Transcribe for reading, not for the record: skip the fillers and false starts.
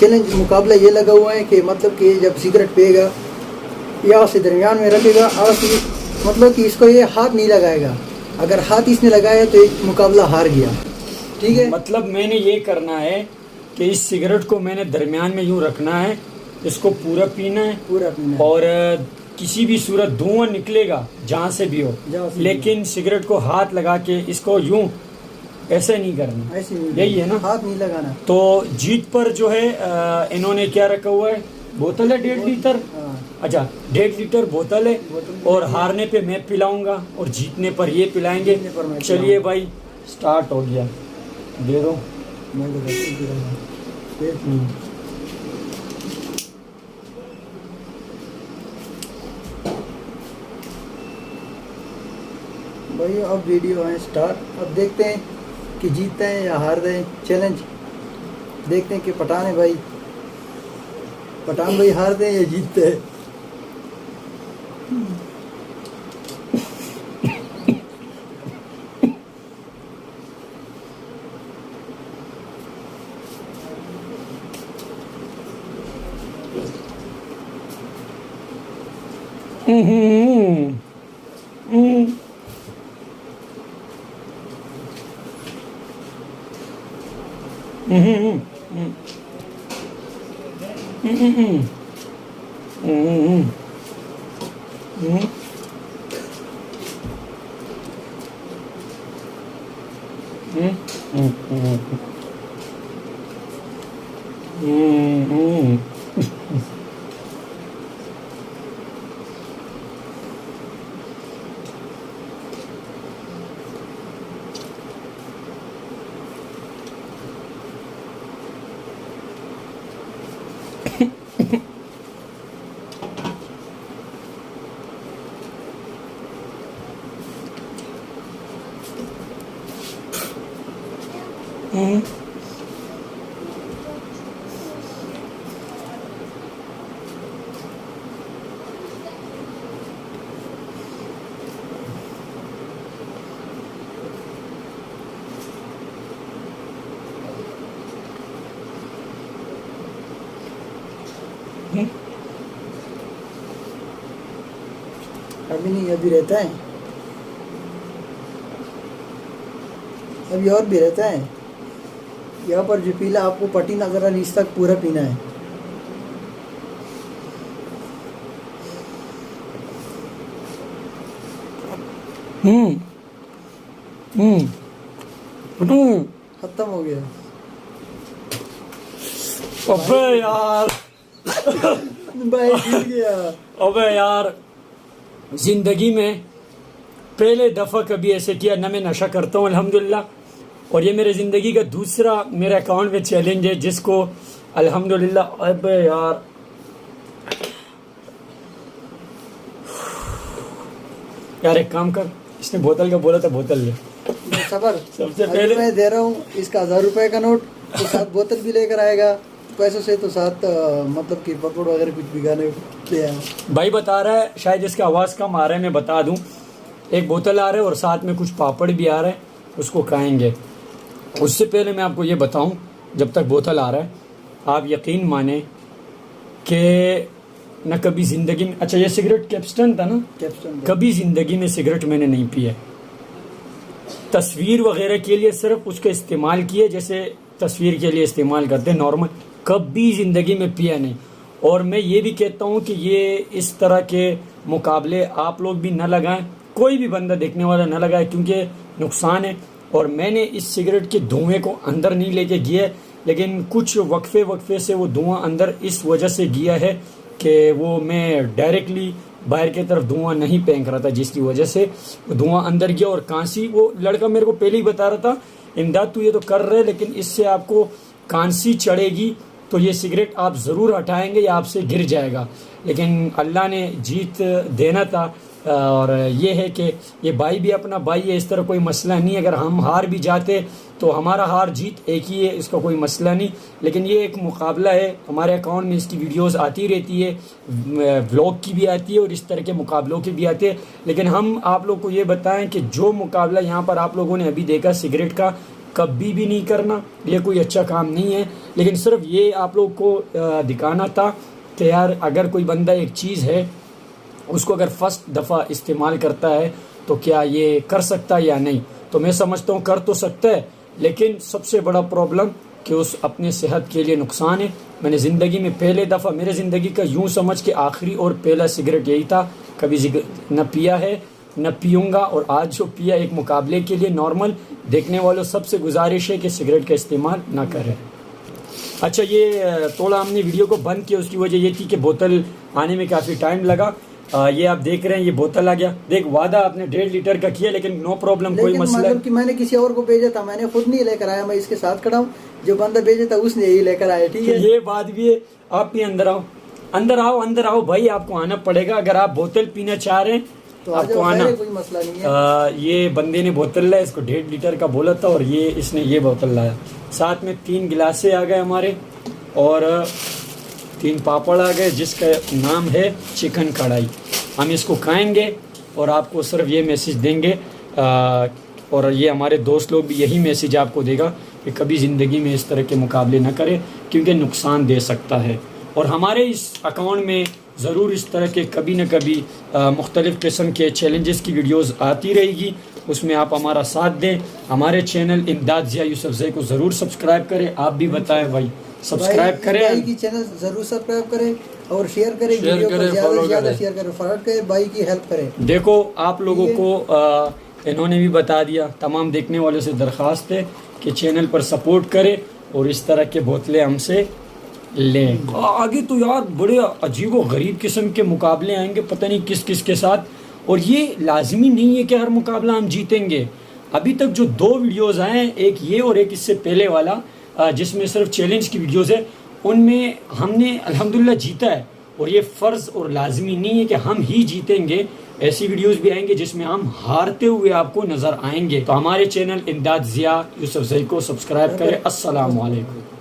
Challenge मुकाबला ये लगा हुआ है कि मतलब कि जब सिगरेट पिएगा या उसे दरमियान में रखेगा और मतलब कि इसको ये हाथ नहीं लगाएगा, अगर हाथ इसने लगाया तो एक मुकाबला हार गया। ठीक है, मतलब मैंने ये करना है कि इस सिगरेट को मैंने दरमियान में यूं रखना है, इसको पूरा पीना है, पूरा पीना है। और किसी भी सूरत धुआं निकलेगा जहाँ से भी हो, लेकिन सिगरेट को हाथ लगा के इसको यूं ऐसे नहीं करना, ऐसे नहीं, यही है ना, हाथ नहीं लगाना। तो जीत पर जो है इन्होंने क्या रखा हुआ है, बोतल है 1.5 लीटर। अच्छा 1.5 लीटर बोतल है, और हारने पे मैं पिलाऊंगा और जीतने पर ये पिलाएंगे। चलिए भाई स्टार्ट हो गया, दे दो। मैं तो भाई अब वीडियो है स्टार्ट। अब देखते हैं कि जीतते हैं या हारते हैं। चैलेंज देखते हैं कि पठान है भाई, पठान भाई हारते हैं या जीतते हैं। अभी नहीं, अभी रहता है, अभी और भी रहता है। यहाँ पर जो पीला आपको पट्टी नजर आ रही, इस तक पूरा पीना है। खत्म हो गया। अबे यार भाई जीत गया। अबे यार, जिंदगी में पहले दफा कभी ऐसे किया ना, मैं नशा करता हूँ अल्हम्दुलिल्लाह, और ये मेरे जिंदगी का दूसरा मेरे अकाउंट में चैलेंज है जिसको अल्हम्दुलिल्लाह। अबे यार यार एक काम कर, इसने बोतल का बोला था, बोतल ले। सबर, सबसे पहले मैं दे रहा हूँ इसका 1000 रुपए का नोट, तो साथ बोतल भी लेकर आएगा। पैसों से तो साथ मतलब कि पकड़ वगैरह कुछ भिगाने ले आया। भाई बता रहा है, शायद इसका आवाज़ कम आ रहा है, मैं बता दूं, एक बोतल आ रहा है और साथ में कुछ पापड़ भी आ रहा है, उसको खाएंगे। उससे पहले मैं आपको ये बताऊं, जब तक बोतल आ रहा है, आप यकीन माने कि न कभी ज़िंदगी में, अच्छा ये सिगरेट कैप्स्टन था ना, कैप्स्टन, कभी ज़िंदगी में सिगरेट मैंने नहीं पिया। तस्वीर वगैरह के लिए सिर्फ उसका इस्तेमाल किए, जैसे तस्वीर के लिए इस्तेमाल करते हैं नॉर्मल, कभी ज़िंदगी में पिया नहीं। और मैं ये भी कहता हूँ कि ये इस तरह के मुकाबले आप लोग भी न लगाएं, कोई भी बंदा देखने वाला न लगाए, क्योंकि नुकसान है। और मैंने इस सिगरेट के धुएं को अंदर नहीं लेके गया, लेकिन कुछ वक्फे से वो धुआं अंदर इस वजह से गया है कि वो मैं डायरेक्टली बाहर की तरफ धुआं नहीं फेंक रहा था, जिसकी वजह से धुआं अंदर गया। और कांसी, वो लड़का मेरे को पहले ही बता रहा था, इमदाद तू ये तो कर रहे, लेकिन इससे आपको कांसी चढ़ेगी, तो ये सिगरेट आप ज़रूर हटाएंगे या आपसे गिर जाएगा। लेकिन अल्लाह ने जीत देना था, और ये है कि ये भाई भी अपना भाई है, इस तरह कोई मसला नहीं। अगर हम हार भी जाते तो हमारा हार जीत एक ही है, इसका कोई मसला नहीं। लेकिन ये एक मुकाबला है, हमारे अकाउंट में इसकी वीडियोस आती रहती है, व्लॉग की भी आती है और इस तरह के मुकाबलों की भी आती है। लेकिन हम आप लोग को ये बताएं कि जो मुकाबला यहाँ पर आप लोगों ने अभी देखा सिगरेट का, कभी भी नहीं करना, ये कोई अच्छा काम नहीं है। लेकिन सिर्फ ये आप लोग को दिखाना था कि यार अगर कोई बंदा एक चीज़ है उसको अगर फर्स्ट दफ़ा इस्तेमाल करता है तो क्या ये कर सकता है या नहीं। तो मैं समझता हूँ कर तो सकता है, लेकिन सबसे बड़ा प्रॉब्लम कि उस अपने सेहत के लिए नुकसान है। मैंने ज़िंदगी में पहले दफ़ा मेरे ज़िंदगी का यूँ समझ के आखिरी और पहला सिगरेट यही था, कभी न पिया है न पीऊँगा, और आज जो पिया एक मुकाबले के लिए नॉर्मल। देखने वालों सबसे गुजारिश है कि सिगरेट का इस्तेमाल ना करें। अच्छा, ये थोड़ा हमने वीडियो को बंद किया, उसकी वजह ये थी कि बोतल आने में काफ़ी टाइम लगा। ये आप देख रहे हैं, ये बोतल आ गया। देख, वादा आपने 1.5 लीटर का किया, लेकिन नो प्रॉब्लम, कोई मसला मतलब कि मैंने किसी और को भेजा था, मैंने खुद नहीं लेकर आया, मैं इसके साथ खड़ा हूँ, जो बंदा भेजा था उसने यही लेकर आया। ठीक है, ये बात भी है। आप भी अंदर आओ, अंदर आओ, अंदर आओ भाई, आपको आना पड़ेगा। अगर आप बोतल पीना चाह रहे हैं तो आपको आना, कोई मसला नहीं है। ये बंदे ने बोतल लाया, इसको 1.5 लीटर का बोला था, और ये इसने ये बोतल लाया। साथ में 3 गिलासे आ गए हमारे, और 3 पापड़ आ गए, जिसका नाम है चिकन कढ़ाई। हम इसको खाएंगे और आपको सिर्फ ये मैसेज देंगे, और ये हमारे दोस्त लोग भी यही मैसेज आपको देगा कि कभी ज़िंदगी में इस तरह के मुकाबले ना करें, क्योंकि नुकसान दे सकता है। और हमारे इस अकाउंट में ज़रूर इस तरह के कभी न कभी मुख्तलिफ़ किस्म के चैलेंजेस की वीडियोस आती रहेगी, उसमें आप हमारा साथ दें। हमारे चैनल इमदाद ज़िया यूसुफज़ई को ज़रूर सब्सक्राइब करें। आप भी बताएं भाई, सब्सक्राइब करें, भाई की चैनल ज़रूर सब्सक्राइब करें और शेयर करें, वीडियो को ज़्यादा से ज़्यादा शेयर करें, फॉरवर्ड करें, भाई की हेल्प करें। देखो, आप लोगों को इन्होंने भी बता दिया, तमाम देखने वालों से दरख्वास्त है कि चैनल पर सपोर्ट करें और इस तरह के बोतलें हमसे लें। आगे तो यार बड़े अजीब व गरीब किस्म के मुकाबले आएंगे, पता नहीं किस किस के साथ, और ये लाजमी नहीं है कि हर मुकाबला हम जीतेंगे। अभी तक जो 2 वीडियोज़ आए हैं, एक ये और एक इससे पहले वाला जिसमें सिर्फ चैलेंज की वीडियोज़ है, उनमें हमने अल्हम्दुलिल्लाह जीता है। और ये फ़र्ज़ और लाजमी नहीं है कि हम ही जीतेंगे, ऐसी वीडियोस भी आएंगे जिसमें हम हारते हुए आपको नजर आएंगे। तो हमारे चैनल इमदाद ज़िया यूसुफज़ई को सब्सक्राइब करें। अस्सलाम वालेकुम।